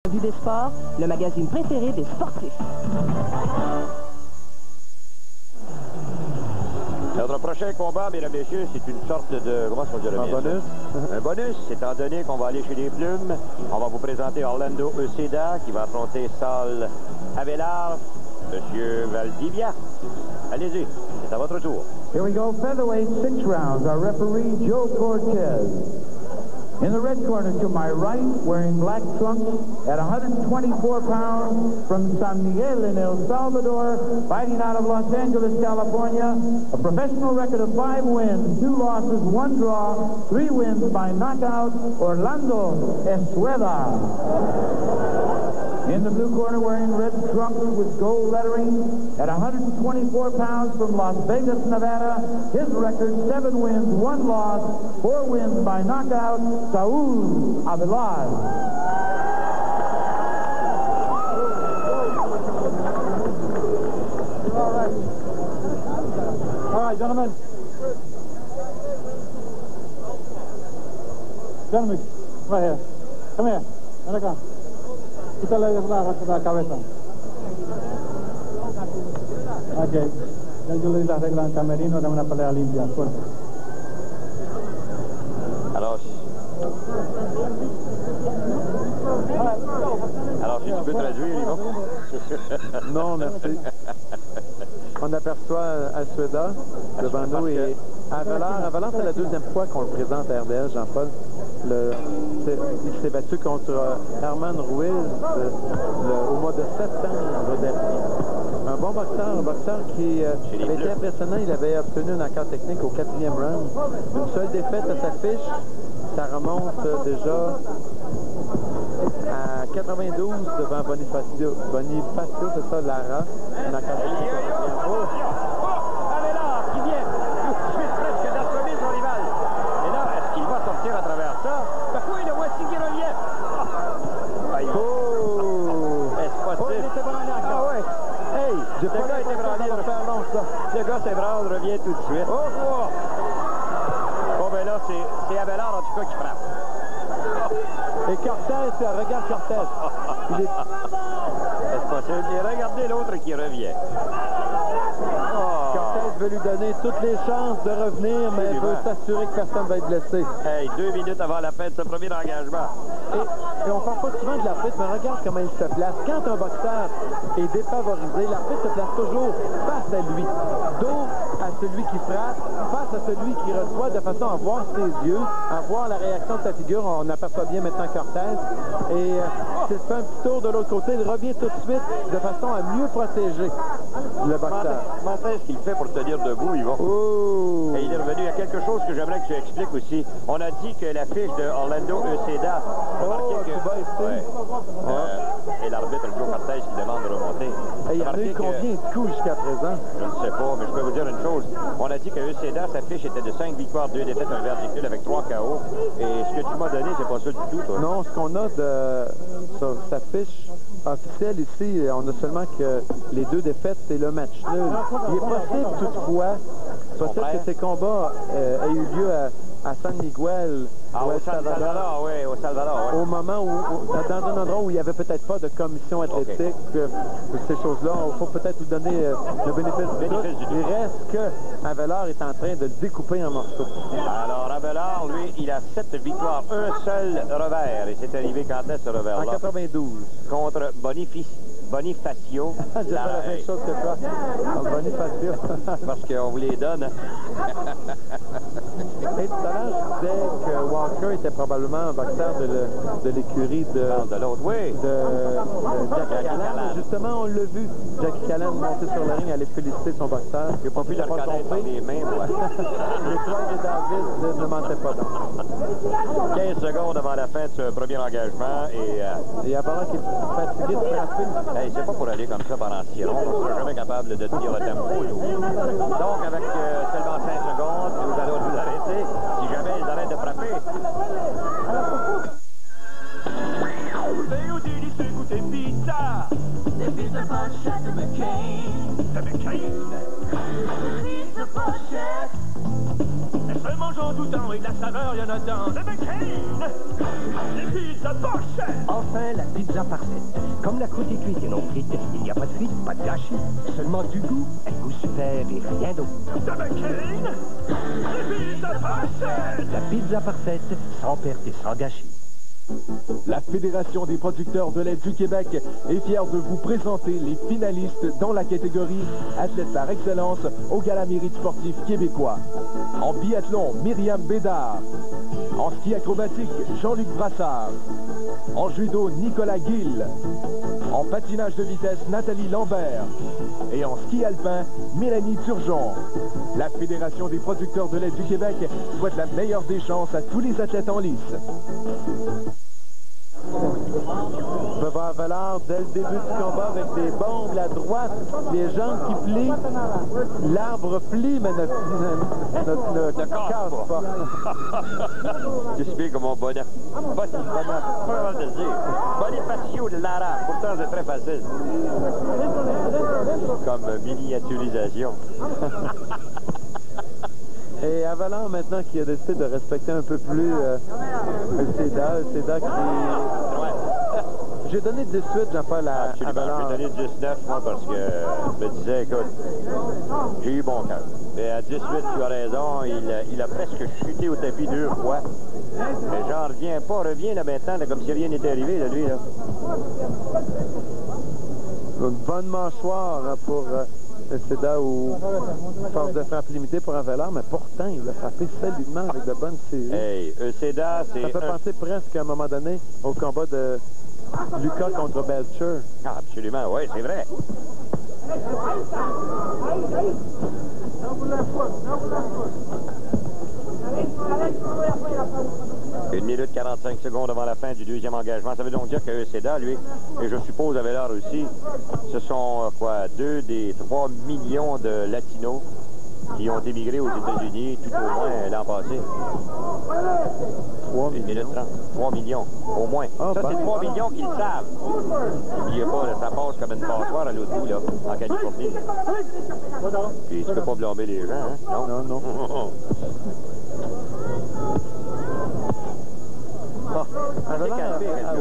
Revue des sports, le magazine préféré des sportifs. Notre prochain combat, mesdames et messieurs, c'est une sorte de... Comment on dirait? Un bonus. Un bonus, étant donné qu'on va aller chez les Plumes. On va vous présenter Orlando Uceda qui va affronter Saul Avelar, Monsieur Valdivia. Allez-y, c'est à votre tour. Here we go, featherweight, 6 rounds. Our referee, Joe Cortez. In the red corner to my right, wearing black trunks, at 124 pounds, from San Miguel in El Salvador, fighting out of Los Angeles, California, a professional record of 5 wins, 2 losses, 1 draw, 3 wins by knockout, Orlando Uceda. In the blue corner, wearing red trunks with gold lettering, at 124 pounds, from Las Vegas, Nevada, his record, 7 wins, 1 loss, 4 wins by knockout, Saul Avelar. All right, gentlemen. Gentlemen, right here. Come here. Ven acá. Quítale la cabeza. Ok. Ya yo le di las reglas en camerino de una pelea limpia. Suerte. Alors, si tu peux traduire, Yvon. Non, merci. On aperçoit Uceda devant nous et Avelar, c'est la deuxième fois qu'on le présente à RDS, Jean-Paul. Il s'est battu contre Herman Ruiz au mois de septembre dernier. Un bon boxeur, qui avait été impressionnant. Il avait obtenu un accord technique au 4e round. Une seule défaite à sa fiche. Ça remonte déjà à 92 devant Bonifacio. Bonifacio, c'est ça, Lara. Un accord technique. Avelar qui vient tout de suite presque d'assommer son rival. Et là, est-ce qu'il va sortir à travers ça? Oui, le voici qui revient. Est-ce possible? Il était branlé encore. Ah ouais. Hey, ce gars était branlé. Ce gars s'ébranle, revient tout de suite. Bon, ben là, c'est Avelar en tout cas qui frappe. Et Cortez, regarde Cortez. Est-ce possible? Et regardez l'autre qui revient. Cortez veut lui donner toutes les chances de revenir, mais il veut s'assurer que personne ne va être blessé. Hey, 2 minutes avant la fin de ce premier engagement. Et on ne parle pas souvent de l'arbitre, mais regarde comment il se place. Quand un boxeur est défavorisé, l'arbitre se place toujours face à lui, dos à celui qui frappe, face à celui qui reçoit, de façon à voir ses yeux, à voir la réaction de sa figure. On aperçoit bien maintenant Cortez. Et s'il fait un petit tour de l'autre côté, il revient tout de suite de façon à mieux protéger le boxeur. Comment est-ce qu'il fait pour tenir debout, Yvon? Oh. Et il est revenu. Il y a quelque chose que j'aimerais que tu expliques aussi. On a dit que la fiche de Orlando Uceda... et l'arbitre Joe Cortez qui demande de remonter. Il y en a eu combien de coups jusqu'à présent? Je ne sais pas, mais je peux vous dire une chose. On a dit que Uceda, sa fiche était de 5 victoires, 2 défaites, un verdict nul avec 3 KO. Et ce que tu m'as donné, c'est pas ça du tout, toi. Non, ce qu'on a sur sa fiche officielle ici, on a seulement que les 2 défaites, c'est le match nul. Il est possible toutefois, que ces combats aient eu lieu à San Miguel, au Salvador, oui, au Salvador, oui. Au moment où, dans un endroit où il n'y avait peut-être pas de commission athlétique, ces choses-là, il faut peut-être lui donner le bénéfice du doute. Il reste que Avelar est en train de le découper en morceaux. Alors, Avelar, lui, il a 7 victoires, un seul revers. Et c'est arrivé quand est ce revers-là? En 92. Contre Bonifacio. J'ai fait la même chose que toi. Bonifacio. Parce qu'on vous les donne. Et tout à l'heure, je disais que Walker était probablement un boxeur de l'écurie de l'autre, oui. De Jackie Callan. Justement, on l'a vu. Jackie Callan monter sur le ring, aller féliciter son boxeur. Il n'a pas pu le reconnaître dans les mains, moi. L'étoile de David ne mentait pas donc. 15 secondes avant la fin de ce premier engagement. Et Avelar qui est fatigué de frapper. Hey, c'est pas pour aller comme ça pendant 6 rondes. On ne sera jamais capable de tenir le tempo. Donc, avec seulement 5 secondes, nous allons nous arrêter si jamais ils arrêtent de frapper. C'est où tu dis c'est goûter pizza? Des pizzas pochettes de McCain. De McCain? Pizza pochette. Elles se mangent en tout temps et de la saveur, il y en a dans le McCain. Les pizzas pas chères. Enfin, la pizza parfaite. Comme la croûte est cuite et non frite, il n'y a pas de fuite, pas de gâchis. Seulement du goût, un goût super et rien d'autre. De McCain, les pizzas pas chères. La pizza parfaite, sans perte et sans gâchis. La Fédération des producteurs de lait du Québec est fière de vous présenter les finalistes dans la catégorie Athlète par excellence au Gala Mérite sportif québécois. En biathlon, Myriam Bédard. En ski acrobatique, Jean-Luc Brassard. En judo, Nicolas Gill. En patinage de vitesse, Nathalie Lambert. Et en ski alpin, Mélanie Turgeon. La Fédération des producteurs de lait du Québec souhaite la meilleure des chances à tous les athlètes en lice. On peut voir Valard dès le début du combat avec des bombes à droite, les jambes qui plient. L'arbre plie, mais ne casse pas. J'explique comme mon bonnet. Bonifacio de Lara. Pourtant, c'est très facile. Comme miniaturisation. Et Avalar, maintenant, qui a décidé de respecter un peu plus Seda qui... J'ai donné 18, Jean-Paul, à Avalar. J'ai donné 19, moi, parce que je me disais, écoute, j'ai eu bon cœur. Mais à 18, tu as raison, il a presque chuté au tapis 2 fois. Mais j'en reviens pas, reviens là maintenant, là, comme si rien n'était arrivé, là, lui, là. Une bonne mâchoire pour... Seda ou force de frappe limitée pour un Valard, mais pourtant, il a frappé solidement avec de bonnes séries. Hey, Seda, c'est... Ça fait penser presque à un moment donné au combat de Lucas contre Belcher. Ah, absolument, oui, c'est vrai. 1 minute 45 secondes avant la fin du deuxième engagement. Ça veut donc dire que Seda, lui, et je suppose Avelar aussi, ce sont quoi, 2 des 3 millions de Latinos qui ont émigré aux États-Unis tout au moins l'an passé. 3 minute 30. 3 millions, au moins. Ah, ça, c'est 3 millions qui le savent. N'oubliez pas, là, ça passe comme une passoire à l'autre bout, là, en Californie. Puis tu peux pas blâmer les gens, hein? Non? Non, non.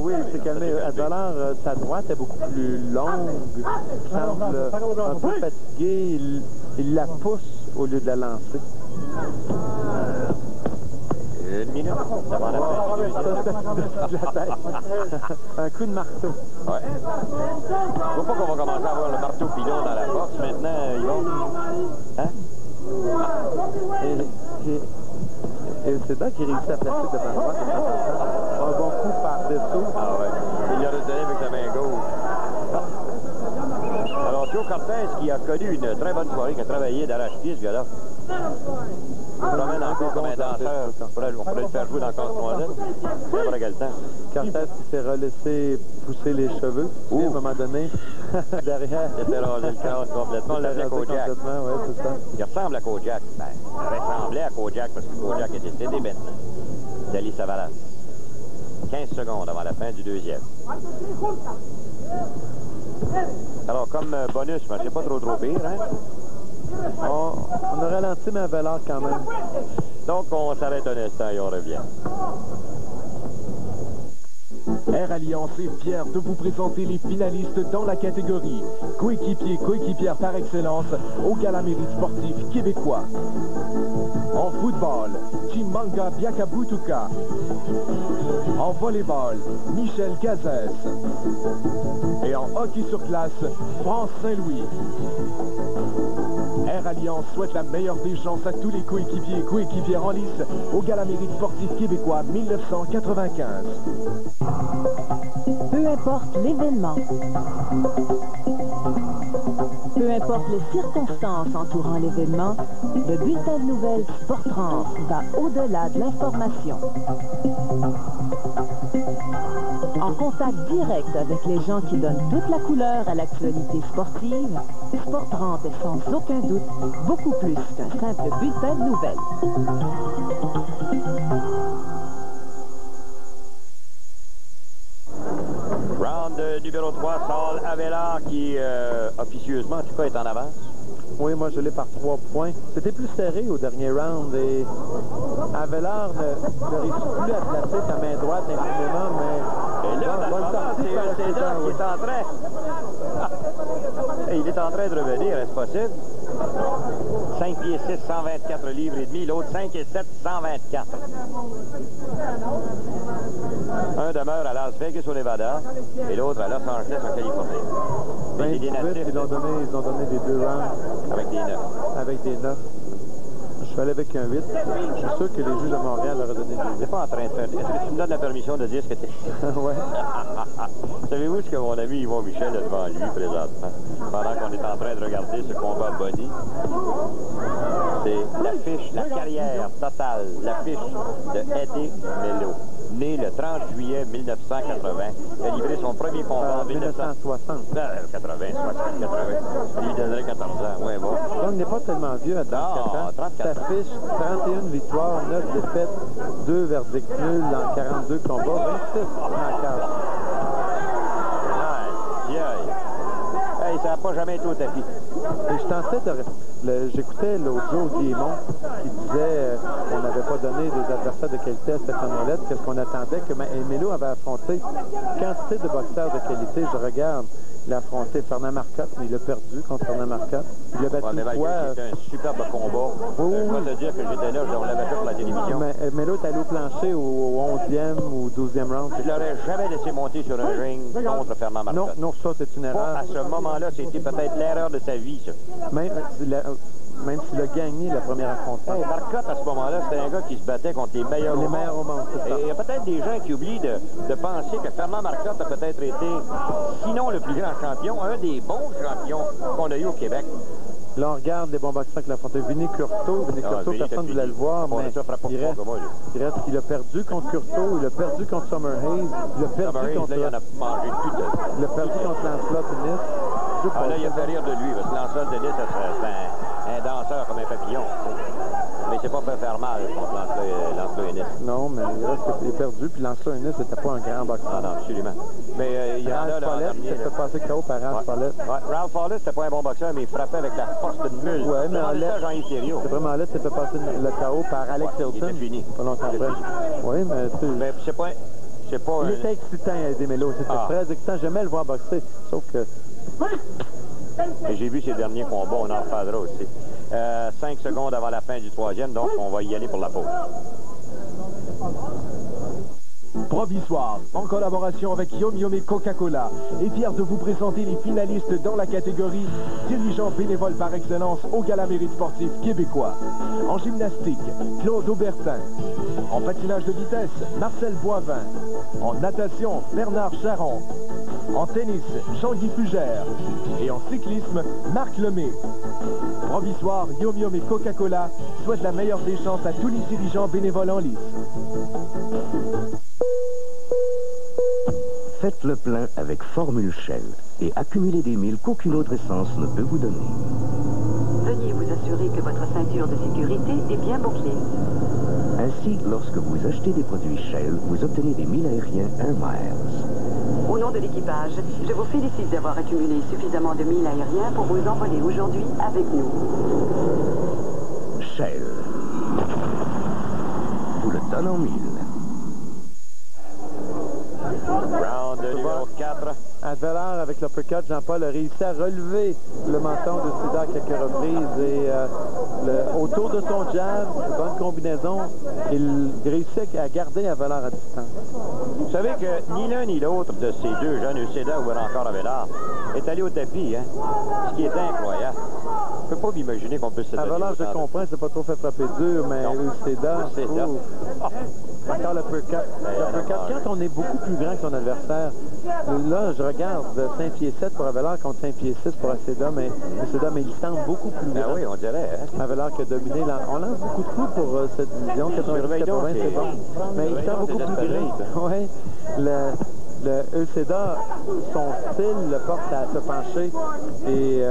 Oui, il s'est calmé. Avalar, sa droite est beaucoup plus longue. Il semble un peu fatigué. Il la pousse au lieu de la lancer. 1 minute avant la fin du deuxième. Un coup de marteau. Ouais. Je vois pas qu'on va commencer à avoir le marteau pilon dans la force maintenant, Yvon. Hein? Et c'est là qu'il réussit à placer devant la droite. Un bon coup par dessous. Ah ouais. Il l'a redonné avec sa main gauche. Alors, Joe Cortez, qui a connu une très bonne soirée, qui a travaillé d'arrache-pied, ce gars-là. Il se promène encore comme un danseur. On pourrait le faire jouer dans le casse-noisette. C'est pas quel temps. Cortez qui s'est relaissé pousser les cheveux. À un moment donné, derrière. Il s'est rasé le corps complètement. On l'appelait Kojak. Oui, c'est ça. Il ressemble à Kojak. Ben, il ressemblait à Kojak parce que Kojak est décédé maintenant. Dali Savalas. 15 secondes avant la fin du deuxième. Alors, comme bonus, mais c'est pas trop pire, hein? On a ralenti, mais à Valard quand même. Donc, on s'arrête un instant et on revient. Air Alliance est fière de vous présenter les finalistes dans la catégorie coéquipière par excellence au Gala Mérite sportif québécois. En football, Chimanga Biakabutuka. En volleyball, Michel Gazès. Et en hockey sur glace, France Saint-Louis. Air Alliance souhaite la meilleure des chances à tous les coéquipiers et coéquipières en lice au Gala Mérite sportif québécois 1995. Peu importe l'événement, peu importe les circonstances entourant l'événement, le bulletin de nouvelles Sport30 va au-delà de l'information. En contact direct avec les gens qui donnent toute la couleur à l'actualité sportive, Sport30 est sans aucun doute beaucoup plus qu'un simple bulletin de nouvelles. Round numéro 3, Saul Avelar qui, officieusement, en tout cas, est en avance. Oui, moi je l'ai par 3 points. C'était plus serré au dernier round et Avelar ne réussit plus à placer sa main droite infiniment, mais... Et là, bonne sortie par c'est Océda, qui oui. est en train... Et il est en train de revenir, est-ce possible? 5 pieds 6, 124 livres et demi. L'autre 5 et 7, 124. Un demeure à Las Vegas au Nevada et l'autre à Los Angeles en Californie. Mais c'est des 28, natifs ils ont donné des 2 rounds avec des 9. avec des 9. Je suis allé avec un 8. Je suis sûr que les juges de Montréal auraient donné des 8. T'es pas en train de faire... Est-ce que tu me donnes la permission de dire ce que t'es... Ouais. Savez-vous ce que mon ami Yvon Michel a devant lui présentement? Pendant qu'on est en train de regarder ce combat Bonnie. C'est l'affiche, la carrière totale, l'affiche de Eddie Melo. Né le 30 juillet 1980. Il a livré son premier combat en 1960. 80, 80. Il lui donnerait 14 ans. Ouais, bon. Donc, il n'est pas tellement vieux à 34 ans. 34 ans. S'affiche 31 victoires, 9 défaites, 2 verdicts nuls dans 42 combats, 26 knockouts. Aïe, aïe. Hey, ça n'a pas jamais été au tapis. Et je tentais de... J'écoutais l'autre jour Guillemont qui disait qu'on n'avait pas donné des adversaires de qualité à Stéphane Ouellet, qu'est-ce qu'on attendait que Melo avait affronté quantité de boxeurs de qualité. Je regarde, il a affronté Fernand Marcotte, mais il a perdu contre Fernand Marcotte. Il a battu une fois... C'était un superbe combat. Oui, Je dois te dire que j'étais là, on l'avait fait pour la télévision. Mais Melo est allé au plancher au 11e ou 12e round. Je ne l'aurais jamais laissé monter sur un ring contre Fernand Marcotte. Non, ça c'est une erreur. À ce moment-là, c'était peut-être l'erreur de sa vie, ça. Même s'il a gagné la première affrontement. Hey, Marcotte, à ce moment-là, c'était un gars qui se battait contre les meilleurs Les meilleurs au monde, c'est ça. Et il y a peut-être des gens qui oublient de penser que Fernand Marcotte a peut-être été, sinon le plus grand champion, un des bons champions qu'on a eu au Québec. Là, on regarde les bons boxeurs qu'il a affronté. Vinny Curto, personne ne voulait le voir, mais il a perdu contre Curto, il a perdu contre Summer Hayes, il a perdu contre... Là, il en a mangé tout de... Il a perdu contre Lancelot Tennis. Ah là, il a fait rire de lui, parce que Lancelot Tennis, c'est un danseur comme un papillon. Mais c'est pas fait faire mal contre Lancelot Ennis. Non, mais il est perdu, puis Lancelot Ennis n'était pas un grand boxeur. Ah non, absolument. Mais il y en a là... Ralph Follett, s'est fait passer KO par Ralph Follett. Ouais, Ralph Follett, c'était pas un bon boxeur, mais il frappait avec la force d'une mule. Ouais, mais Jean-Yves Thériault. C'est vraiment là, s'est fait passer le KO par Alex Hilton. Il était fini. Pas longtemps après. Oui, mais tu... Mais c'est pas... Il était excitant, Eddie Melo. C'était très excitant. J'aimais le voir boxer, sauf que... Et j'ai vu ses derniers combats, on en reparlera aussi. 5 secondes avant la fin du 3e, donc on va y aller pour la pause. Provisoire, en collaboration avec Yum Yum et Coca-Cola, est fier de vous présenter les finalistes dans la catégorie dirigeant bénévole par excellence au Gala Mérite sportif québécois. En gymnastique, Claude Aubertin. En patinage de vitesse, Marcel Boivin. En natation, Bernard Charon. En tennis, Jean-Guy Fugère. Et en cyclisme, Marc Lemay. Provisoire, Yum Yum et Coca-Cola souhaitent la meilleure des chances à tous les dirigeants bénévoles en lice. Faites le plein avec Formule Shell et accumulez des milles qu'aucune autre essence ne peut vous donner. Veuillez vous assurer que votre ceinture de sécurité est bien bouclée. Ainsi, lorsque vous achetez des produits Shell, vous obtenez des milles aériens Air Miles. Au nom de l'équipage, je vous félicite d'avoir accumulé suffisamment de milles aériens pour vous envoler aujourd'hui avec nous. Shell vous le donne en milles. Round numéro 4. Avelar avec l'uppercut, Jean-Paul a réussi à relever le menton de Cédar à quelques reprises et autour de son jab, bonne combinaison, il réussit à garder Avelar à distance. Vous savez que ni l'un ni l'autre de ces deux jeunes, Cédar ou encore Avelar, est allé au tapis, hein? Ce qui est incroyable. Je ne peux pas m'imaginer qu'on puisse se donner. Avelar, je comprends, c'est pas trop fait frapper dur, mais Cédar, encore l'uppercut. Quand on est beaucoup plus grand que son adversaire, là, je regarde 5 pieds 7 pour Avelar contre 5 pieds 6 pour Cédar, mais il semble beaucoup plus grand. Ah oui, on dirait, hein? Avelar qui a dominé. On lance beaucoup de coups pour cette division. 90-80, c'est bon. Mais il semble beaucoup plus grand. Oui. le Euseda, son style le porte à se pencher et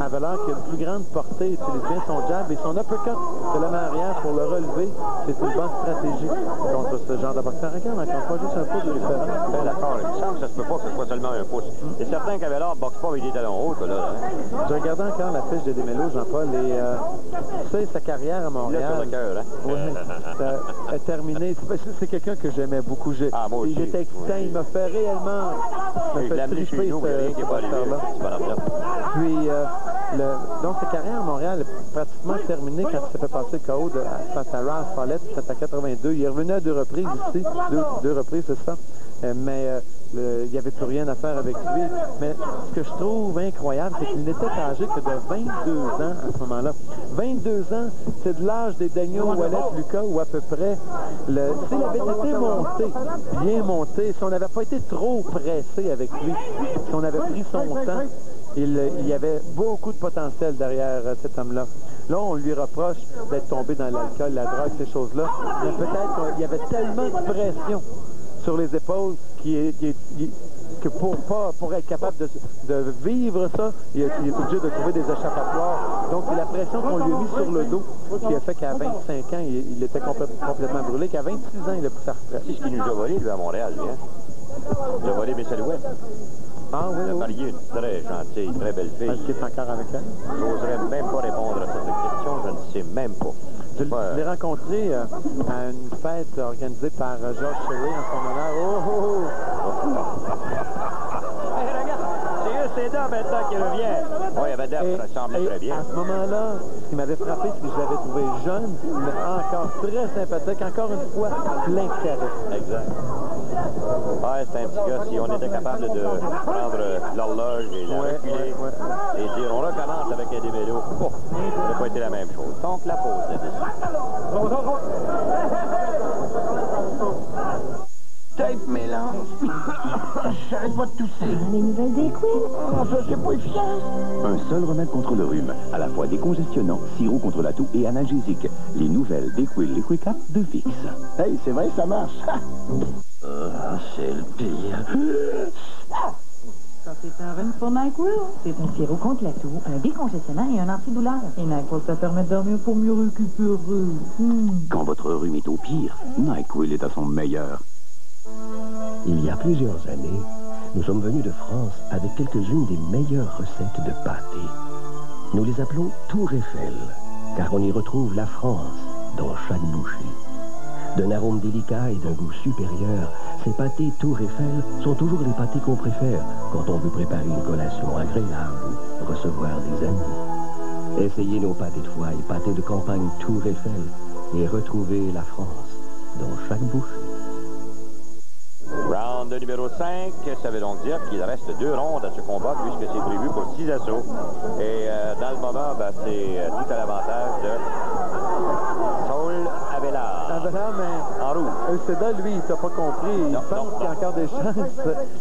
Avalar qui a une plus grande portée utilise bien son jab et son uppercut de la main arrière pour le relever. C'est une bonne stratégie contre ce genre de boxeur. Regarde encore une fois juste un pouce de différence. Ben d'accord, il me semble que ça se peut pas que ce soit seulement un pouce. C'est certain qu'Avalar ne boxe pas avec des talons hauts, là. Hein? Je regardais encore la fiche de Demello, Jean-Paul, et tu sais, sa carrière à Montréal. Sur le cœur, hein? Oui, ça a terminé. C'est quelqu'un que j'aimais beaucoup. Moi aussi. Il était excitant, il m'a fait réellement triper ce boxeur-là. Puis, donc, sa carrière à Montréal est pratiquement terminée quand il s'est fait passer KO face à Ralph Follett, c'était à 82. Il est revenu à 2 reprises ici, deux reprises, c'est ça. Mais il n'y avait plus rien à faire avec lui. Mais ce que je trouve incroyable, c'est qu'il n'était âgé que de 22 ans à ce moment-là. 22 ans, c'est de l'âge des Daniel Ouellet, Lucas, ou à peu près. S'il avait été monté, bien monté, si on n'avait pas été trop pressé avec lui, si on avait pris son temps, il y avait beaucoup de potentiel derrière cet homme-là. Là, on lui reproche d'être tombé dans l'alcool, la drogue, ces choses-là. Mais peut-être qu'il y avait tellement de pression sur les épaules que pour être capable de vivre ça, il est obligé de trouver des échappatoires. Donc, c'est la pression qu'on lui a mis sur le dos qui a fait qu'à 25 ans, il était complètement brûlé, qu'à 26 ans, il a pris sa retraite. C'est ce qu'il nous a volé, lui, à Montréal, lui, hein? Il a volé mes salouettes. Ah oui, il a marié une très gentille, très belle fille. Est-ce qu'il est encore avec elle? Je n'oserais même pas répondre à cette question, je ne sais même pas. Je l'ai rencontré à une fête organisée par George Sherry en son honneur. Hey, regarde, c'est Euseda maintenant qui revient. Oui, Euseda ressemble très bien. À ce moment-là, ce qui m'avait frappé, c'est que je l'avais trouvé jeune, mais encore très sympathique, encore une fois, plein de charisme. Exact. Ouais, c'est un petit gars. Si on était capable de prendre l'horloge et la reculer et dire on recommence avec un Demello, ça n'aurait pas été la même chose. Donc, la pause là-dessus. Tape mélange. J'arrête pas de tousser. Les nouvelles des Quill. Oh, ça, c'est pas efficace. Un seul remède contre le rhume, à la fois décongestionnant, sirop contre la toux et analgésique. Les nouvelles DayQuil Liquid Cap de Vicks. Hey, c'est vrai, ça marche. C'est le pire. Ça, c'est un rhume pour NyQuil. C'est un sirop contre la toux, un décongestionnant et un antidouleur. Et NyQuil, ça permet de dormir pour mieux récupérer. Quand votre rhume est au pire, NyQuil est à son meilleur. Il y a plusieurs années, nous sommes venus de France avec quelques-unes des meilleures recettes de pâté. Nous les appelons Tour Eiffel, car on y retrouve la France dans chaque bouchée. D'un arôme délicat et d'un goût supérieur, ces pâtés Tour Eiffel sont toujours les pâtés qu'on préfère quand on veut préparer une collation agréable ou recevoir des amis. Essayez nos pâtés de foie et pâtés de campagne Tour Eiffel et retrouvez la France dans chaque bouchée. Round numéro 5, ça veut donc dire qu'il reste 2 rondes à ce combat puisque c'est prévu pour 6 assauts. Et dans le moment, c'est tout à l'avantage de Saul Avelar. Avelar, mais en rouge. Euseda, lui, il t'a pas compris. Il pense qu'il y a encore des chances.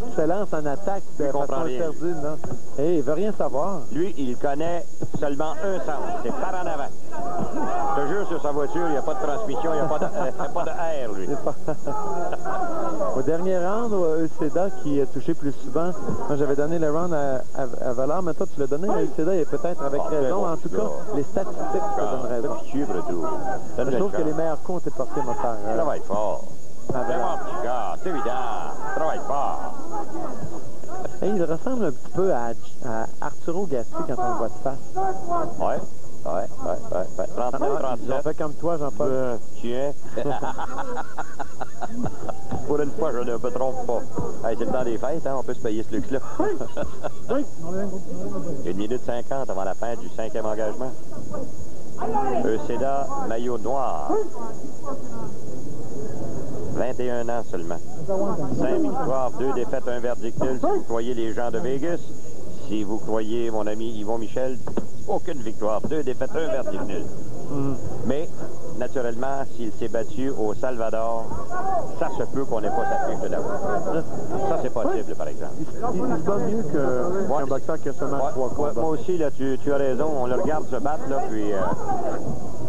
Il se lance en attaque de façon interdite, non? Et il veut rien savoir. Lui, il connaît seulement un sens, c'est par en avant. Je te jure, sur sa voiture, il n'y a pas de transmission, il n'y a pas de air, lui. Au dernier round, Euseda qui a touché plus souvent, moi j'avais donné le round à Avalar, mais toi tu l'as donné à Euseda et peut-être avec raison. En tout cas, les statistiques te donnent raison. Je trouve que les meilleurs coups ont été portés, mon frère. Travaille fort. Vraiment, petit gars, c'est évident. Travaille fort. Et il ressemble un petit peu à Arturo Gatti quand on le voit de face. Ouais. 39, 37. Ils ont fait comme toi, Jean-Paul. Tiens. Pour une fois, je ne me trompe pas. Hey, c'est le temps des fêtes, hein? On peut se payer ce luxe-là. 1 minute 50 avant la fin du 5e engagement. Euseda, maillot noir. 21 ans seulement. 5 victoires, 2 défaites, 1 verdict nul. Si vous croyez les gens de Vegas, si vous croyez mon ami Yvon Michel, aucune victoire, 2 défaites, 1 verdict nul. Mais, naturellement, s'il s'est battu au Salvador, ça se peut qu'on n'ait pas sa fiche de là-haut. Ça, c'est possible, par exemple. Il se bat mieux qu'un boxeur qui a seulement 3 combats. Moi aussi, là, tu as raison. On le regarde se battre, là, puis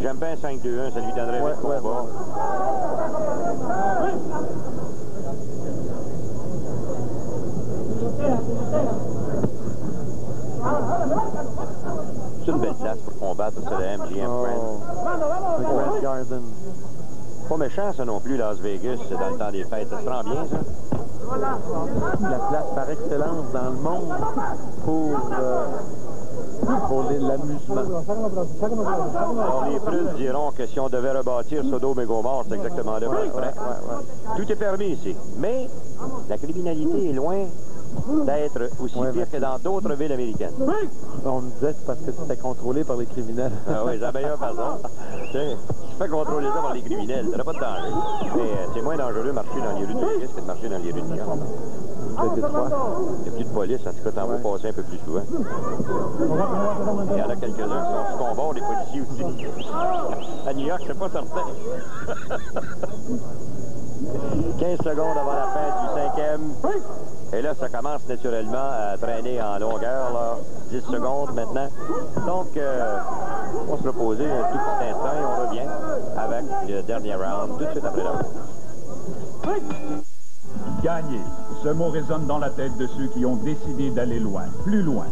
j'aime bien 5-2-1, ça lui donnerait le combat. ça, c'est le MGM Grand. Le Grand Garden. Pas méchant, ça non plus, Las Vegas, dans le temps des fêtes. Ça se prend bien, ça? La place par excellence dans le monde pour l'amusement. Alors, les Prudes diront que si on devait rebâtir Sodome et Gomorrhe, c'est exactement là. Tout est permis ici. Mais la criminalité est loin d'être aussi pire que dans d'autres villes américaines. On me disait c'est parce que c'était contrôlé par les criminels. Ah oui, c'est la meilleure façon. Tu sais, tu fais contrôler ça par les criminels, ça n'a pas de danger. Mais c'est moins dangereux de marcher dans les rues de Vegas que de marcher dans les rues de New York. De Détroit. Il n'y a plus de police, en tout cas, t'en vas passer un peu plus souvent. Il y en a quelques-uns qui sont sous convoi, les policiers aussi. À New York, c'est pas certain. 15 secondes avant la fin du 5e. Et là, ça commence naturellement à traîner en longueur, là. 10 secondes maintenant. Donc, on va se reposer un tout petit instant et on revient avec le dernier round tout de suite après la round. Gagner. Ce mot résonne dans la tête de ceux qui ont décidé d'aller loin, plus loin.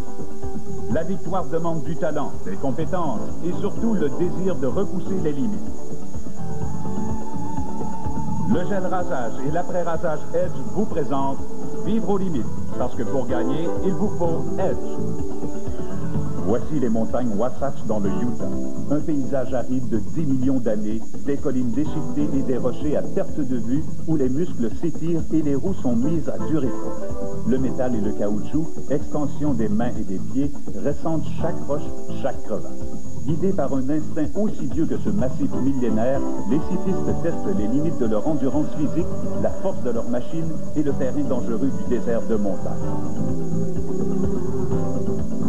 La victoire demande du talent, des compétences et surtout le désir de repousser les limites. Le gel rasage et l'après-rasage Edge vous présentent Vivre aux limites, parce que pour gagner, il vous faut Edge. Voici les montagnes Wasatch dans le Utah. Un paysage aride de 10 millions d'années, des collines déchiquetées et des rochers à perte de vue où les muscles s'étirent et les roues sont mises à dur effort. Le métal et le caoutchouc, extension des mains et des pieds, ressentent chaque roche, chaque crevasse. Guidés par un instinct aussi vieux que ce massif millénaire, les cyclistes testent les limites de leur endurance physique, la force de leur machine et le terrain dangereux du désert de montagne.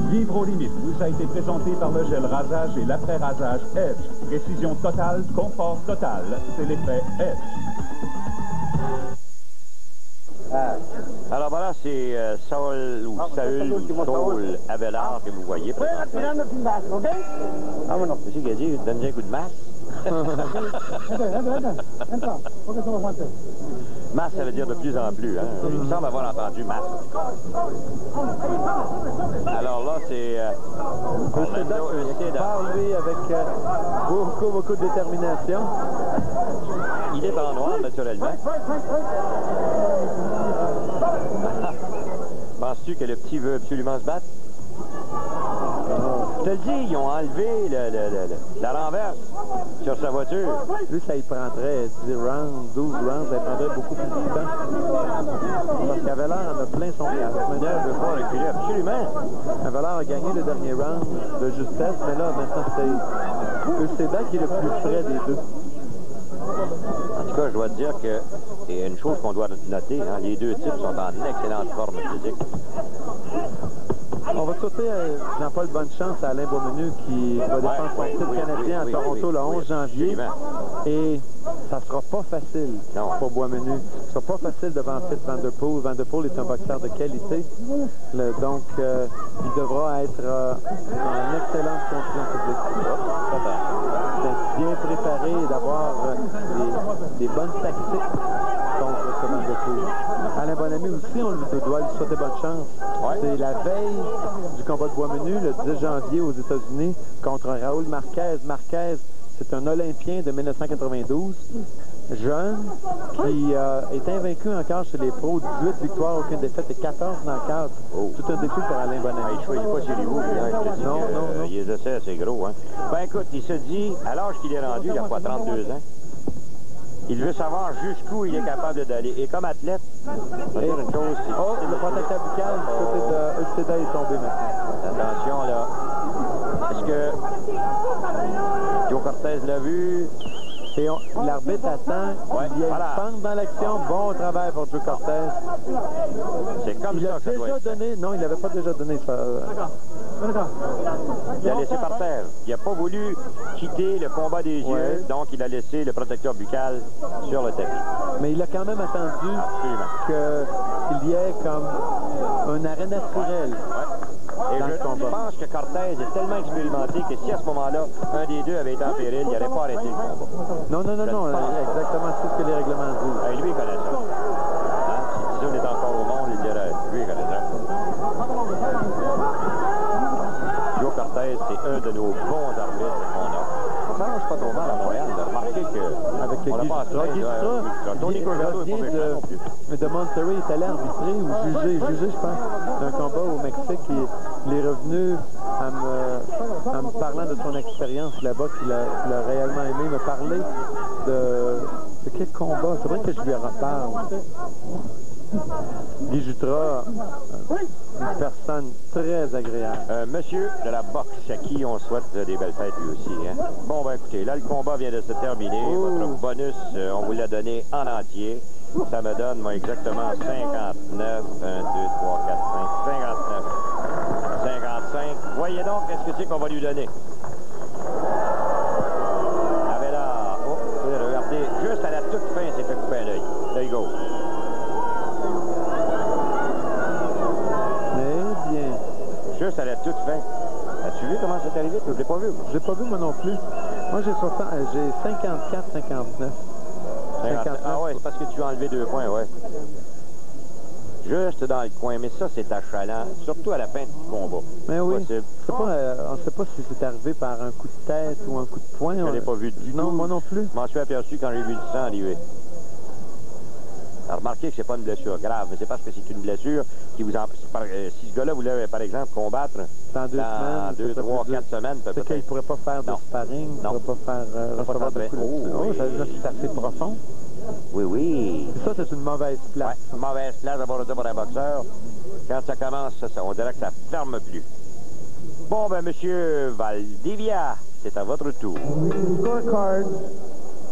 Vivre aux limites vous a été présenté par le gel rasage et l'après-rasage Edge. Précision totale, confort total, c'est l'effet Edge. Alors voilà, c'est Saul Abelard que vous voyez présentement. Monsieur Gazier, donnez un coup de masse. Masse, ça veut dire de plus en plus. Hein? Il me semble avoir entendu masse. Alors là, c'est Il parle, lui, avec beaucoup de détermination. Il est en noir, naturellement. Penses-tu que le petit veut absolument se battre? Je te le dis, ils ont enlevé la renverse sur sa voiture. Lui, ça y prendrait 10 rounds, 12 rounds, ça y prendrait beaucoup plus de temps. Parce qu'Avelard en a plein son casque. Il ne veut pas reculer, absolument. Avelard a gagné le dernier round de justesse, mais là, maintenant, c'est Euseda qui est le plus près des deux. En tout cas, je dois te dire que c'est une chose qu'on doit noter. Hein, les deux types sont en excellente forme physique. On va souhaiter à Jean-Paul bonne chance à Alain Beaumenu qui va défendre son titre canadien à Toronto le 11 janvier. Et ça ne sera pas facile pour Beaumenu. Ce ne sera pas facile devant Fitz Van Der Poel. Van Der Poel est un boxeur de qualité. Donc, il devra être en excellente condition physique. D'être bien préparé et d'avoir des bonnes tactiques contre ce Van Der Poel. Alain Bonamy aussi, on doit lui souhaiter bonne chance. C'est la veille du combat de Beaumenu, le 10 janvier aux États-Unis, contre Raoul Marquez. Marquez, c'est un Olympien de 1992, jeune, qui est invaincu encore chez les pros, 18 victoires, aucune défaite et 14 knockouts. Tout un défi pour Alain Bonamy. Il ne choisit pas sur les roues, non. Il les essaie assez gros. Hein. Ben écoute, il se dit, à l'âge qu'il est rendu, il a quoi, 32 ans? Il veut savoir jusqu'où il est capable d'aller. Et comme athlète, on va dire une chose, c'est... Oh, le protecteur buccal du côté de Euseda est tombé maintenant. Attention, là. Est-ce que Joe Cortez l'a vu? Et l'arbitre attend. Il y a une pente dans l'action. Bon travail pour Joe Cortez. C'est comme il ça a que ça doit déjà être. donné. Non, il n'avait pas déjà donné ça. Il a laissé par terre. Il n'a pas voulu quitter le combat des yeux, donc il a laissé le protecteur buccal sur le tapis. Mais il a quand même attendu qu'il y ait comme un arrêt naturel. Et je pense que Cortez est tellement expérimenté que si à ce moment-là, un des deux avait été en péril, il n'aurait pas arrêté le combat. Non, exactement, c'est ce que les règlements disent. Lui, il connaît ça. Hein? Si Tizoun est encore au monde, il dirait, lui, il connaît ça. Joe Cortez, c'est un de nos bons arbitres. arbitre qu'on a. On s'arrange pas trop mal à Montréal de remarquer que... Avec on n'a pas Guy Jutra. Tony Corvetto n'est pas méchant non plus. de Monterrey est allé arbitrer ou juger, je pense, d'un combat au Mexique. Il est revenu en me parlant de son expérience là-bas, qu'il a réellement aimé, me parler de quel combat. C'est vrai que je lui reparle. Guy Jutra, une personne très agréable. Monsieur de la boxe, à qui on souhaite des belles fêtes lui aussi. Hein? Bon, ben écoutez, là, le combat vient de se terminer. Votre bonus, on vous l'a donné en entier. Ça me donne, moi, exactement 59. 1, 2, 3, 4, 5, 59. 55. Voyez donc, qu'est-ce que c'est qu'on va lui donner? Avellard. Oh, regardez, juste à la toute fin, il s'est fait couper un œil. L'œil gauche. Juste à la toute fin. As-tu vu comment c'est arrivé? Je ne l'ai pas vu. Je l'ai pas vu, moi non plus. Moi, j'ai 54, 59. 59. Ah ouais, c'est parce que tu as enlevé 2 points, ouais. Juste dans le coin. Mais ça, c'est achalant, surtout à la fin du combat. Mais oui. On ne sait pas si c'est arrivé par un coup de tête ou un coup de poing. Je ne l'ai pas vu du tout. Non, moi non plus. Je m'en suis aperçu quand j'ai vu du sang arriver. Alors, remarquez que ce n'est pas une blessure grave, mais c'est parce que c'est une blessure qui vous empêche. Si ce gars-là voulait, par exemple, combattre dans 2 semaines, 2, 3, 4 semaines, peut-être. C'est qu'il ne pourrait pas faire de sparring, il ne pourrait pas faire recevoir de coups. Oui. C'est assez profond. Oui, oui. Ça, c'est une mauvaise place. Ouais, une mauvaise place d'avoir ça pour un boxeur. Quand ça commence, on dirait que ça ne ferme plus. Bon, ben, monsieur Valdivia, c'est à votre tour. Scorecards,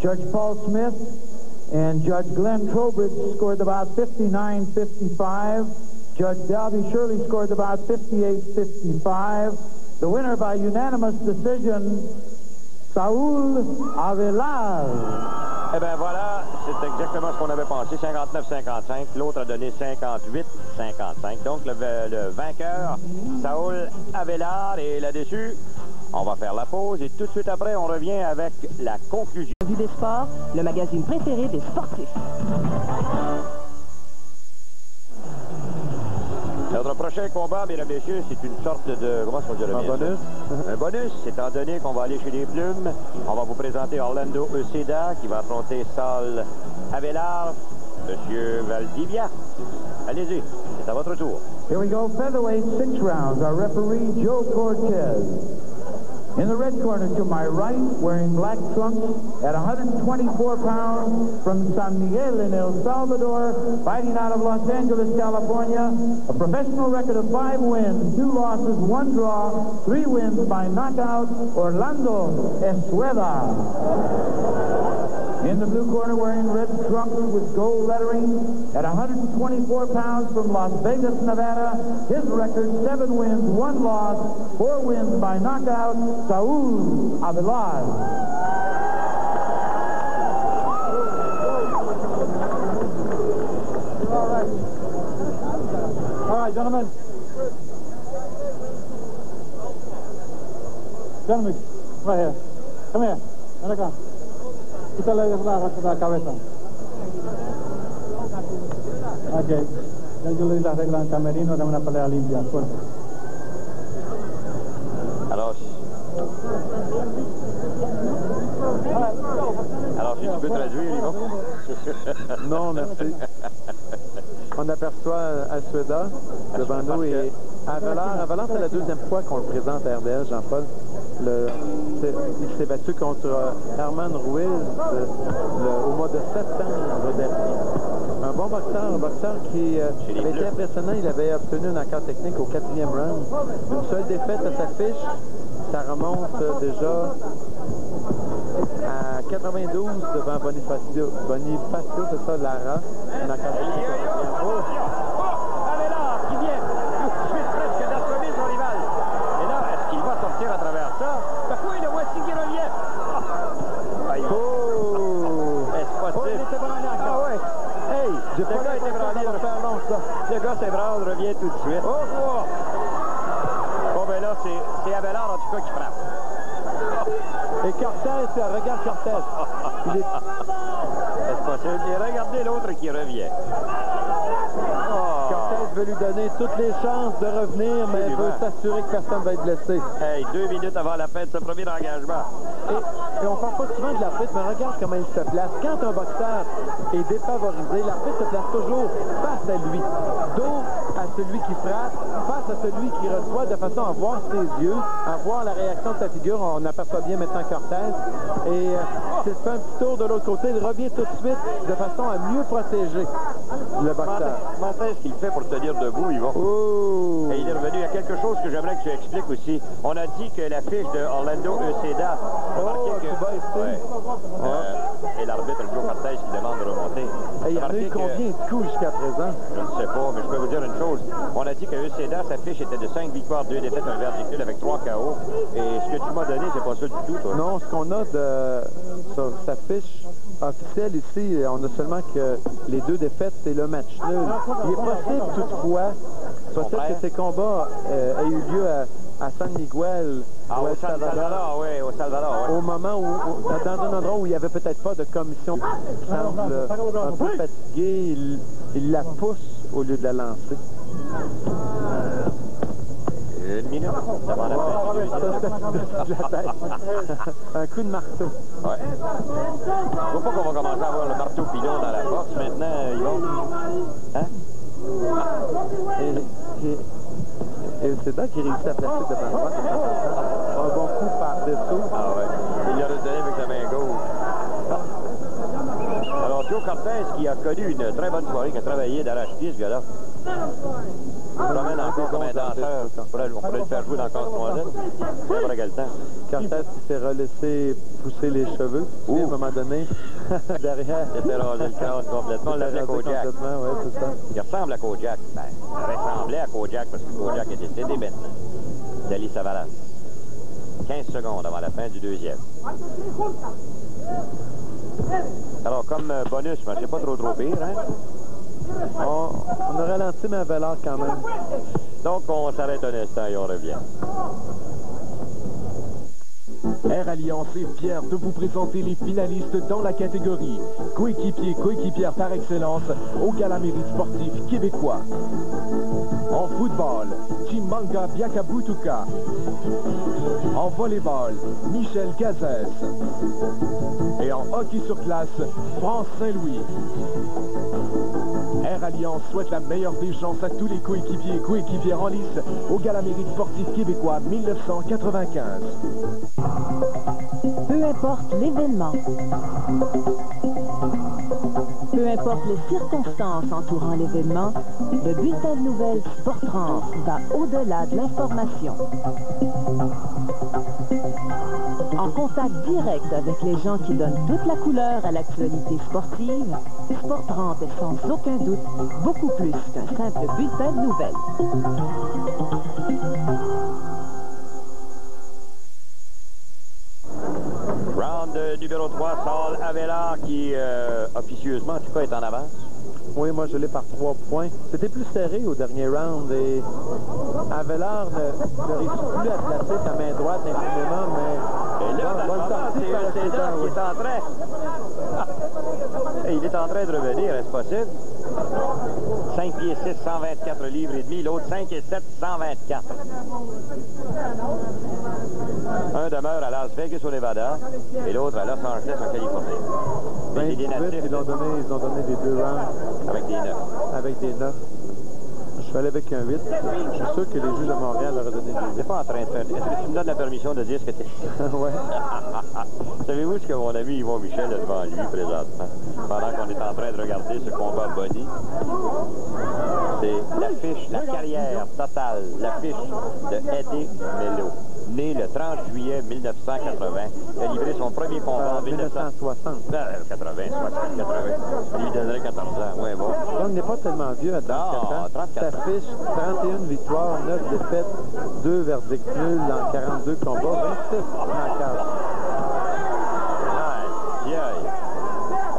Judge Paul Smith and Judge Glenn Trowbridge scored about 59-55. Judge Dalby Shirley scored about 58-55. The winner by unanimous decision, Saúl Avelar. Eh bien voilà, c'est exactement ce qu'on avait pensé, 59-55. L'autre a donné 58-55. Donc le vainqueur, Saúl Avelar, et là-dessus, on va faire la pause et tout de suite après, on revient avec la conclusion. Revue des sports, le magazine préféré des sportifs. Notre prochain combat, mesdames et messieurs, c'est une sorte de... Comment ça se dit? Un bonus. Un bonus, étant donné qu'on va aller chez les Plumes. On va vous présenter Orlando Uceda qui va affronter Saúl Avelar. Monsieur Valdivia, allez-y, c'est à votre tour. Here we go, featherweight, 6 rounds. Our referee, Joe Cortez. In the red corner to my right, wearing black trunks, at 124 pounds, from San Miguel in El Salvador, fighting out of Los Angeles, California, a professional record of 5 wins, 2 losses, 1 draw, 3 wins by knockout, Orlando Escueda. In the blue corner, wearing red trunks with gold lettering, at 124 pounds, from Las Vegas, Nevada, his record, 7 wins, 1 loss, 4 wins by knockout, Saúl Avelar. All right, gentlemen. Gentlemen, right here. Come here. Ven acá. Quítale la cabeza. Ok. Ya yo le di las reglas en camerino de una pelea limpia. Suerte. Alors, si tu peux traduire, Yvon? Non, merci. On aperçoit Alsueda devant nous et Avelar, c'est la 2e fois qu'on le présente à RDS, Jean-Paul. Il s'est battu contre Herman Ruiz au mois de septembre dernier. Un bon boxeur, un boxeur qui avait été impressionnant. Il avait obtenu un accord technique au 4e round. Une seule défaite à sa fiche. Ça remonte déjà à 92 devant Bonifacio, c'est ça, Lara. Un accord technique au 4e round. Avelar qui vient tout de suite presque d'assommer son rival. Et là, est-ce qu'il va sortir à travers ça? Oui, le voici qui revient. Est-ce possible? Il était branlé encore. Ah ouais. Hey, ce gars était branlé. Ce gars s'ébranle, revient tout de suite. Bon, ben là, c'est Avelar, en tout cas, qui frappe. Et Cortez, regarde Cortez. Est-ce possible? Et regardez l'autre qui revient. Cortez veut lui donner toutes les chances de revenir, mais elle veut s'assurer que personne ne va être blessé. Hey, 2 minutes avant la fin de ce premier engagement. Et on ne parle pas souvent de l'arbitre, mais regarde comment il se place. Quand un boxeur est défavorisé, l'arbitre se place toujours face à lui, dos à celui qui frappe, face à celui qui reçoit, de façon à voir ses yeux, à voir la réaction de sa figure. On aperçoit bien maintenant Cortez. Et s'il fait un petit tour de l'autre côté, il revient tout de suite de façon à mieux protéger le boxeur. Comment est-ce qu'il fait pour tenir debout, Yvon? Oh. Et il est revenu. Il y a quelque chose que j'aimerais que tu expliques aussi. On a dit que la fiche de Orlando Uceda... et l'arbitre Joe Cortez qui demande de remonter. Il y en a eu combien de coups jusqu'à présent? Je ne sais pas, mais je peux vous dire une chose. On a dit que Uceda, sa fiche était de 5 victoires, 2 défaites, un verdict nul avec 3 KO. Et ce que tu m'as donné, c'est pas ça du tout, toi. Non, ce qu'on a sur sa fiche officielle ici, on a seulement que les 2 défaites, c'est le match nul. Il est possible toutefois, que ces combats aient eu lieu à San Miguel, au Salvador, oui, au Salvador, oui. Au moment où, dans un endroit où il n'y avait peut-être pas de commission, il semble un peu fatigué, il la pousse au lieu de la lancer. 1 minute avant la fin du Un coup de marteau. Ouais. Je vois pas qu'on va commencer à avoir le marteau pilon dans la boxe maintenant, Yvon. Hein? Et c'est là qu'il réussit à placer devant droite. Un bon coup par-dessous. Ah ouais. Il l'a redonné avec sa main gauche. Alors, Joe Cortez, qui a connu une très bonne soirée, qui a travaillé d'arrache-pied, ce gars-là. On le ramène encore comme un danseur. On pourrait le faire jouer dans le casse-noisette. C'est pas quel temps. Cortez qui s'est relaissé pousser les cheveux. À un moment donné, derrière. Il s'est rasé le corps complètement. On l'appelait Kojak. Ouais, c'est ça. Il ressemble à Kojak. Ben, il ressemblait à Kojak parce que Kojak est décédé maintenant. Dali Savalas. 15 secondes avant la fin du deuxième. Alors, comme bonus, mais c'est pas trop pire, hein? On a ralenti, mais à valeur quand même. Donc, on s'arrête un instant et on revient. Air Alliance est fier de vous présenter les finalistes dans la catégorie coéquipière par excellence au Gala Mérite sportif québécois. En football, Chimanga Biakabutuka. En volleyball, Michel Gazès. Et en hockey sur glace, France Saint-Louis. Air Alliance souhaite la meilleure des chances à tous les coéquipiers et coéquipières en lice au Gala Mérite sportif québécois 1995. Peu importe l'événement, peu importe les circonstances entourant l'événement, le bulletin de nouvelles Sport30 va au-delà de l'information. En contact direct avec les gens qui donnent toute la couleur à l'actualité sportive, Sport30 est sans aucun doute beaucoup plus qu'un simple bulletin de nouvelles. Round numéro 3, Saul Avelar qui officieusement en tout cas est en avance. Oui, moi je l'ai par 3 points. C'était plus serré au dernier round et Avelar ne réussit plus à placer sa main droite infiniment, mais... Et là, c'est Uceda qui est en train... Et il est en train de revenir, est-ce possible? 5 pieds 6, 124 livres et demi. L'autre 5 et 7, 124. Un demeure à Las Vegas au Nevada et l'autre à Los Angeles en Californie. Mais ils ont donné des 2 rounds. Avec des 9. Avec des 9. Je suis allé avec un 8. Je suis sûr que les juges de Montréal auraient donné des 8. C'est pas en train de faire. Est-ce que tu me donnes la permission de dire ce que tu es? Ouais. Savez-vous ce que mon ami Yvon Michel a devant lui présentement? Pendant qu'on est en train de regarder ce combat Bonnie. C'est l'affiche, la carrière totale, l'affiche de Eddie Melo. Né le 30 juillet 1980. Il a livré son premier combat en 1960. 80, 80. Il lui donnerait 14 ans. Ouais, bon. Donc, il n'est pas tellement vieux à 34 ans. 34 ans. S'affiche 31 victoires, 9 défaites, 2 verdicts nuls dans 42 combats, 26 knockouts.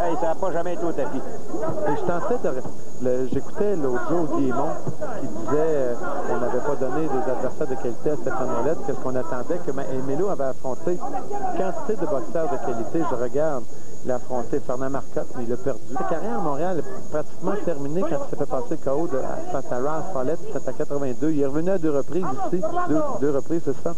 Hey, ça n'a pas jamais été au tapis. Et je tentais de... J'écoutais l'autre jour Guillemont qui disait qu'on n'avait pas donné des adversaires de qualité à Stéphane Ouellet, qu'est-ce qu'on attendait que Melo avait affronté quantité de boxeurs de qualité. Je regarde, Il a affronté Fernand Marcotte, mais il a perdu. Sa carrière à Montréal est pratiquement terminée quand il s'est fait passer KO face à Ralph Follett. C'était à 82. Il est revenu à 2 reprises ici. Deux reprises, c'est ça.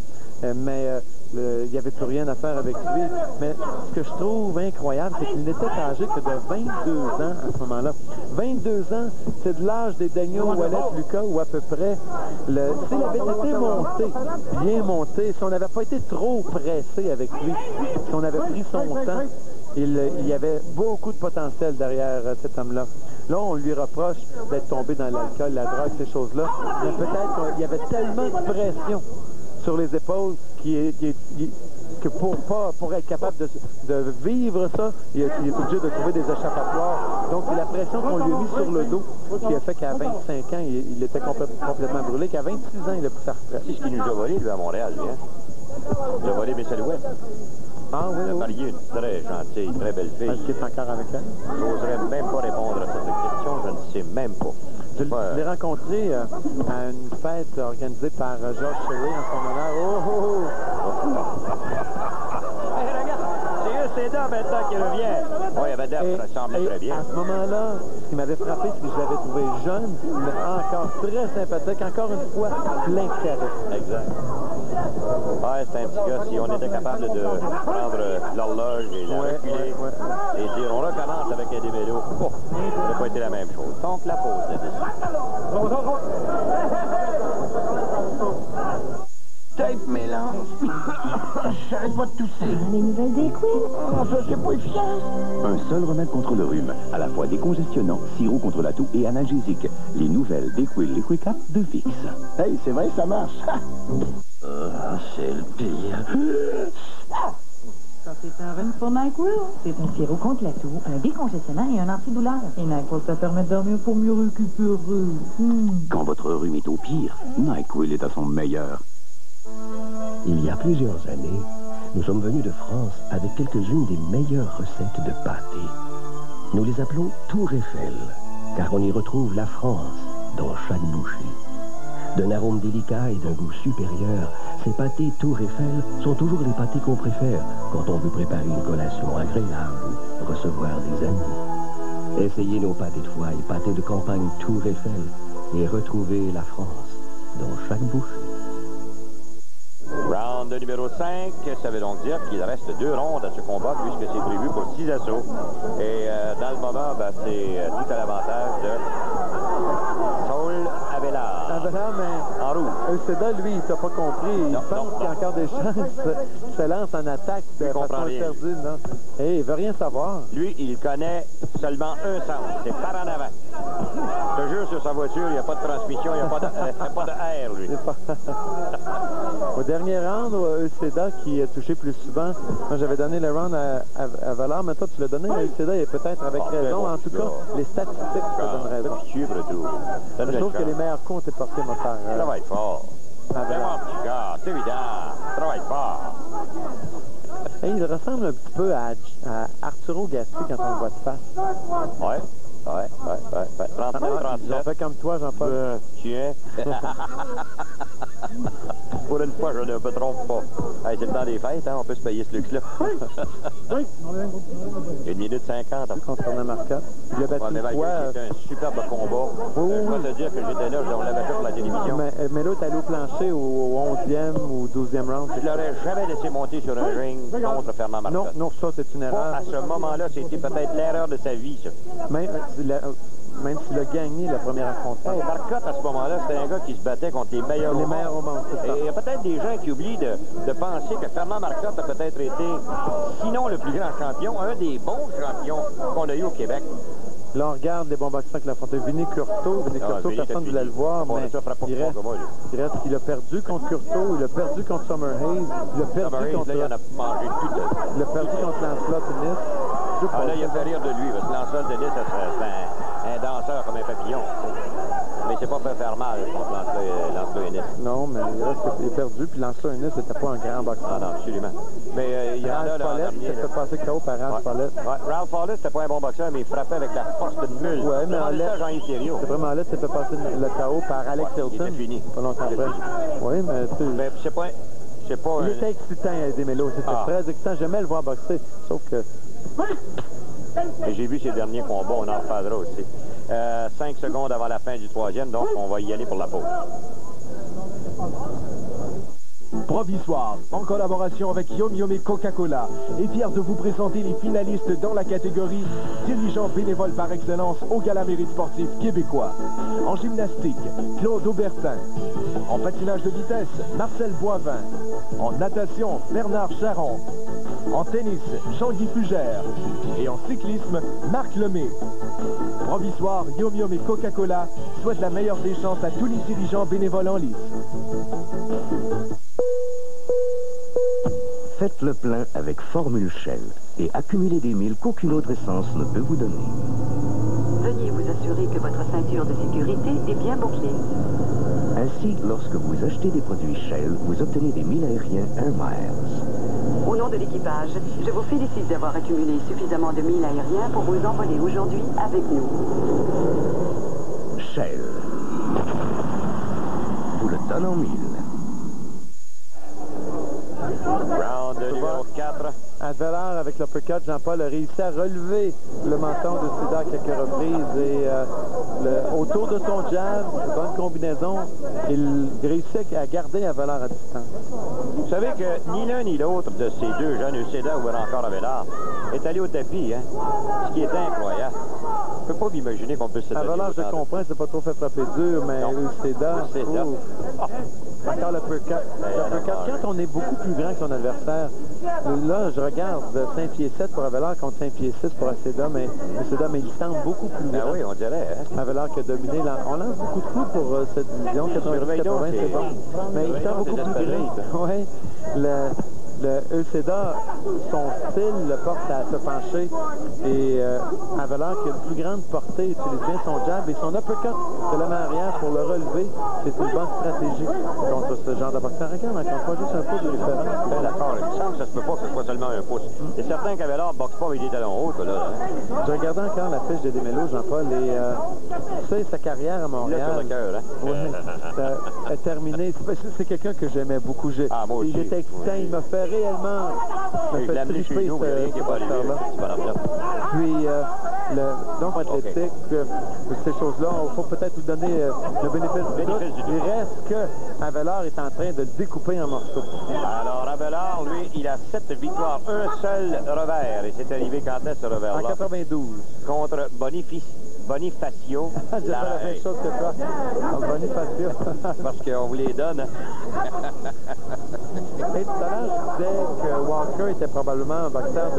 Mais il n'y avait plus rien à faire avec lui. Mais ce que je trouve incroyable, c'est qu'il n'était âgé que de 22 ans à ce moment-là. 22 ans, c'est de l'âge des Daniel Ouellet, Lucas, ou à peu près. S'il avait été monté, bien monté, si on n'avait pas été trop pressé avec lui, si on avait pris son temps, il y avait beaucoup de potentiel derrière cet homme-là. Là, on lui reproche d'être tombé dans l'alcool, la drogue, ces choses-là. Mais peut-être qu'il y avait tellement de pression sur les épaules que pour être capable de vivre ça, il est obligé de trouver des échappatoires. Donc, c'est la pression qu'on lui a mise sur le dos qui a fait qu'à 25 ans, il était complètement brûlé, qu'à 26 ans, il a pris sa retraite. C'est ce qu'il nous a volé, lui, à Montréal, lui, hein? Il a volé mes salouettes. Ah oui, Il a marié une très gentille, très belle fille. Est-ce qu'il est encore avec elle? Je n'oserais même pas répondre à cette question, je ne sais même pas. Je l'ai rencontré à une fête organisée par George Sherry en son honneur. Hey, regarde, c'est Seda maintenant qui revient. Oui, Vedette ressemble très bien. À ce moment-là, ce qui m'avait frappé, c'est que je l'avais trouvé jeune, mais encore très sympathique, encore une fois, plein de charisme. Exact. Ouais, c'est un petit gars. Si on était capable de prendre l'horloge et la reculer et dire on recommence avec un démélo, ça n'aurait pas été la même chose. Donc, la pause là-dessus. Tape mélange. J'arrête pas de tousser. Les nouvelles des Quills. Oh, ça, c'est pas efficace. Un seul remède contre le rhume, à la fois décongestionnant, sirop contre la toux et analgésique. Les nouvelles DayQuil Liquid Cap de Vicks. Hey, c'est vrai, ça marche. C'est le pire. Ça, c'est un rhume pour NyQuil. C'est un sirop contre la toux, un décongestionnant et un antidouleur. Et NyQuil, ça permet de dormir pour mieux récupérer. Quand votre rhume est au pire, NyQuil est à son meilleur. Il y a plusieurs années, nous sommes venus de France avec quelques-unes des meilleures recettes de pâté. Nous les appelons Tour Eiffel, car on y retrouve la France dans chaque bouchée. D'un arôme délicat et d'un goût supérieur, ces pâtés Tour Eiffel sont toujours les pâtés qu'on préfère quand on veut préparer une collation agréable ou recevoir des amis. Essayez nos pâtés de foie et pâtés de campagne Tour Eiffel et retrouvez la France dans chaque bouchée. Round numéro 5, ça veut donc dire qu'il reste 2 rondes à ce combat puisque c'est prévu pour 6 assauts. Et dans le moment, c'est tout à l'avantage de Saul Avelar. Avelar, mais en rouge. Seda, lui, il t'a pas compris. Il pense qu'il y a encore des chances. Il se lance en attaque de façon interdite, non? Et il veut rien savoir. Lui, il connaît seulement un sens, c'est par en avant. Je te jure, sur sa voiture, il n'y a pas de transmission, il n'y a pas de air, lui. Au dernier round, Seda qui a touché plus souvent, moi j'avais donné le round à Valard, mais toi tu l'as donné à Seda et peut-être avec raison. En tout cas, les statistiques te donnent raison. Je trouve que les meilleurs coups ont été portés, mon frère. Travaille fort. C'est mon petit gars, c'est évident. Travaille fort. Et il ressemble un petit peu à Arturo Gatti quand on le voit de face. Ouais. 39, 37. Ils ont fait comme toi, Jean-Paul. Tiens. Pour une fois, je ne me trompe pas. Hey, c'est le temps des fêtes, hein? On peut se payer ce luxe-là. 1 minute 50. Contre Fernand Marcotte. Il a battu une fois. C'était un superbe combat. Je dois te dire que j'étais là, on l'avait fait pour la télévision. Mais l'autre allé au plancher au 11e ou 12e round. Je l'aurais jamais laissé monter sur un ring contre Fernand Marcotte. Non, ça, c'est une erreur. À ce moment-là, c'était peut-être l'erreur de sa vie, ça. Même s'il a gagné la première affrontement. Hey, Marcotte, à ce moment-là, c'était un gars qui se battait contre les meilleurs au monde. Et il y a peut-être des gens qui oublient de penser que Fernand Marcotte a peut-être été, sinon le plus grand champion, un des bons champions qu'on a eu au Québec. Là, on regarde les bons boxeurs qui l'affrontaient. Vinny Curto, personne ne voulait le voir, mais il reste qu'il a perdu contre Curto, il a perdu contre Summer Hayes, il a perdu contre... il en a mangé tout de... Il a perdu contre Lancelot Tennis. Là, il a fait rire de lui, parce que Lancelot Tennis, c'est un danseur comme un papillon. Mais c'est pas fait faire mal contre Lancelot Ennis. Non, mais il est perdu, puis Lancelot Ennis n'était pas un grand boxeur. Ah non, absolument. Mais il y en a là... Ralph Follett, s'est passé KO par Ralph Follett. Ralph Follett, c'était pas un bon boxeur, mais il frappait avec la force d'une mule. Ouais, mais c'est vraiment là, s'est fait passer le KO par Alex Hilton. Il était fini. Pas longtemps après. Oui, mais c'est pas... Il était excitant, Demello. C'était très excitant. J'aimais le voir boxer, sauf que Et j'ai vu ces derniers combats, on en reparlera aussi. 5 secondes avant la fin du troisième, donc on va y aller pour la pause. Provisoire, en collaboration avec Yum Yum et Coca-Cola, est fier de vous présenter les finalistes dans la catégorie dirigeant bénévole par excellence au Gala Mérite sportif québécois. En gymnastique, Claude Aubertin. En patinage de vitesse, Marcel Boivin. En natation, Bernard Charon. En tennis, Jean-Guy Fugère. Et en cyclisme, Marc Lemay. Provisoire, Yum Yum et Coca-Cola souhaitent la meilleure des chances à tous les dirigeants bénévoles en lice. Faites le plein avec Formule Shell et accumulez des milles qu'aucune autre essence ne peut vous donner. Veuillez vous assurer que votre ceinture de sécurité est bien bouclée. Ainsi, lorsque vous achetez des produits Shell, vous obtenez des milles aériens 1 miles. Au nom de l'équipage, je vous félicite d'avoir accumulé suffisamment de milles aériens pour vous envoler aujourd'hui avec nous. Shell vous le donne en milles. Round numéro 4. Avelar, avec l'uppercut, Jean-Paul a réussi à relever le menton de Cédar à quelques reprises et autour de son jab, bonne combinaison, il réussit à garder Avelar à distance. Vous savez que ni l'un ni l'autre de ces deux jeunes, Uceda ou encore Avelar, est allé au tapis, hein? Ce qui est incroyable. Je ne peux pas m'imaginer qu'on puisse se donner. Avelar, je comprends, c'est pas trop fait frapper dur, mais Uceda, encore l'uppercut. L'uppercut, quand on est beaucoup plus grand que son adversaire, là, je regarde 5 pieds 7 pour Avelar contre 5 pieds 6 pour Uceda, mais il semble beaucoup plus grand. Ah oui, on dirait, hein? Avelar qui a dominé. On lance beaucoup de coups pour cette division. 90-80, c'est bon. Mais il semble beaucoup plus grand. Oui. Le Uceda, son style le porte à se pencher et Avelar qui a une plus grande portée utilise bien son jab et son uppercut de la main arrière pour le relever. C'est une bonne stratégie contre ce genre de boxeur. Regarde, encore une fois, juste un pouce de différence. Ben d'accord, il me semble que ça se peut pas que ce soit seulement un pouce. C'est certain qu'Avelar ne boxe pas avec des talons hauts, là. Hein? Je regardais encore la fiche de Desmélos, Jean-Paul, et tu sais, sa carrière à Montréal. Sur le cœur, hein? Oui, ça a terminé. C'est quelqu'un que j'aimais beaucoup. Il était excitant, il m'a fait réellement triper chez nous, rien qui est pas arrivé. Puis, donc athlétique, ces choses-là, il faut peut-être lui donner le bénéfice du doute. Il reste que Avelar est en train de le découper en morceaux. Alors, Avelar, lui, il a 7 victoires, un seul revers. Et c'est arrivé quand est-ce ce revers-là? En 92. Contre Bonifacio. J'ai fait la même chose que toi. Bonifacio. Parce qu'on vous les donne. Et tout à l'heure, je disais que Walker était probablement un boxeur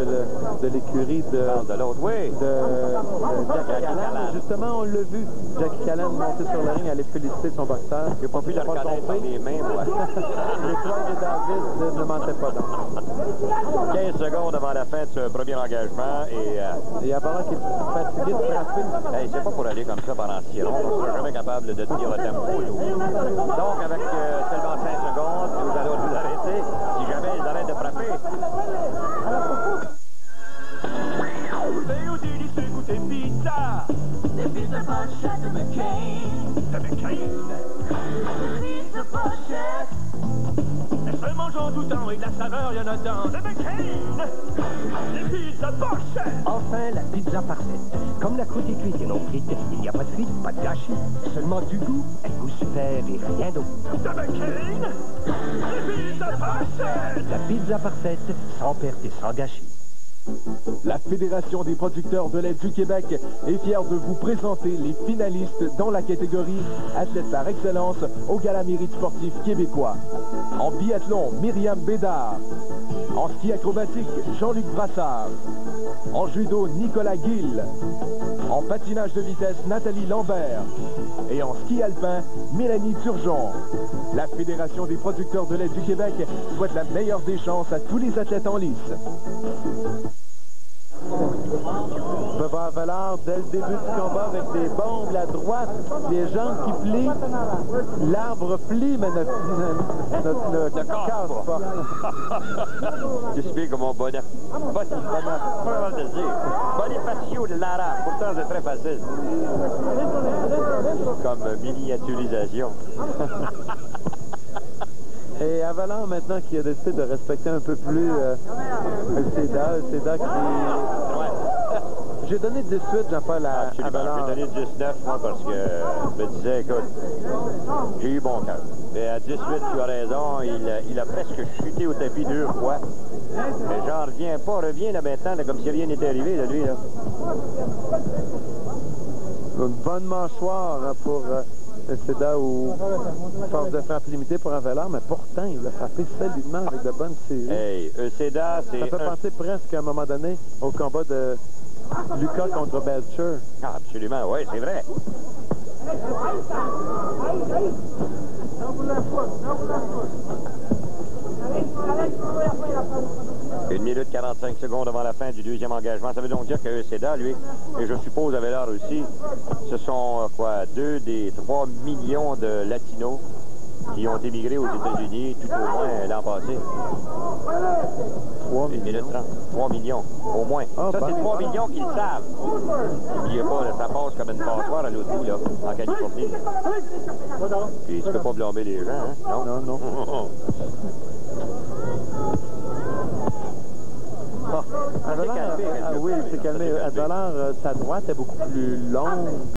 de l'écurie de l'autre, oui. de Jackie Callan. Justement, on l'a vu. Jackie Callan monter sur le ring, aller féliciter son boxeur. Il n'a pas pu le reconnaître par les mains, moi. L'étoile de David ne mentait pas donc. 15 secondes avant la fin de ce premier engagement et Avelar qui est fatigué de frapper. Hey, c'est pas pour aller comme ça pendant 6 rondes. On ne sera jamais capable de tenir le tempo, nous. Donc, avec seulement 5 secondes, nous allons nous arrêter si jamais ils arrêtent de frapper. C'est délicieux goûter pizza. Des pizzas pochettes de McCain. De McCain. Pizza pochette. Elles se mangent en tout temps et de la saveur, il y en a dans. De McCain. Des pizzas pochettes. Enfin, la pizza parfaite. Comme la croûte est cuite et non frite, il n'y a pas de fuite, pas de gâchis. Seulement du goût, elle goût super et rien d'autre. De McCain. Des pizzas pochettes. La pizza parfaite, sans perte et sans gâchis. La Fédération des producteurs de lait du Québec est fière de vous présenter les finalistes dans la catégorie Athlète par excellence au Gala Mérite sportif québécois. En biathlon, Myriam Bédard. En ski acrobatique, Jean-Luc Brassard. En judo, Nicolas Gill. En patinage de vitesse, Nathalie Lambert. Et en ski alpin, Mélanie Turgeon. La Fédération des producteurs de lait du Québec souhaite la meilleure des chances à tous les athlètes en lice. On va voir Avelar dès le début du combat avec des bombes à droite, les jambes qui plient, l'arbre plie, mais ne casse pas. J'espère que mon Bonifacio de Lara, pourtant c'est très facile. Comme miniaturisation. Et Avelar Avalar maintenant qui a décidé de respecter un peu plus Seda qui... J'ai donné 18, Jean-Paul, à Avalar. J'ai donné 19, moi, parce que je me disais, écoute, j'ai eu bon cœur. Mais à 18, tu as raison, il a presque chuté au tapis 2 fois. Mais j'en reviens pas, reviens là maintenant, là, comme si rien n'était arrivé, là, lui, là. Une bonne mâchoire hein, pour Seda ou force de frappe limitée pour Avalar, mais pourtant, il a frappé solidement avec de bonnes séries. Hey, Seda, c'est... Ça fait penser presque à un moment donné au combat de Lucas contre Belcher. Ah, absolument, oui, c'est vrai. 1 minute 45 secondes avant la fin du deuxième engagement. Ça veut donc dire que Seda, lui, et je suppose Avalar aussi, ce sont quoi, 2 des 3 millions de Latinos qui ont émigré aux États-Unis tout au moins l'an passé. 3 millions. 3 millions, au moins. Ah, ça, c'est 3 millions qui le savent. N'oubliez pas, là, ça passe comme une passoire à l'autre bout, là, en Californie. Puis, tu peux pas blâmer les gens, hein? Non? Non, non. Avalar, oui, c'est calmé. Avalar, sa droite est beaucoup plus longue.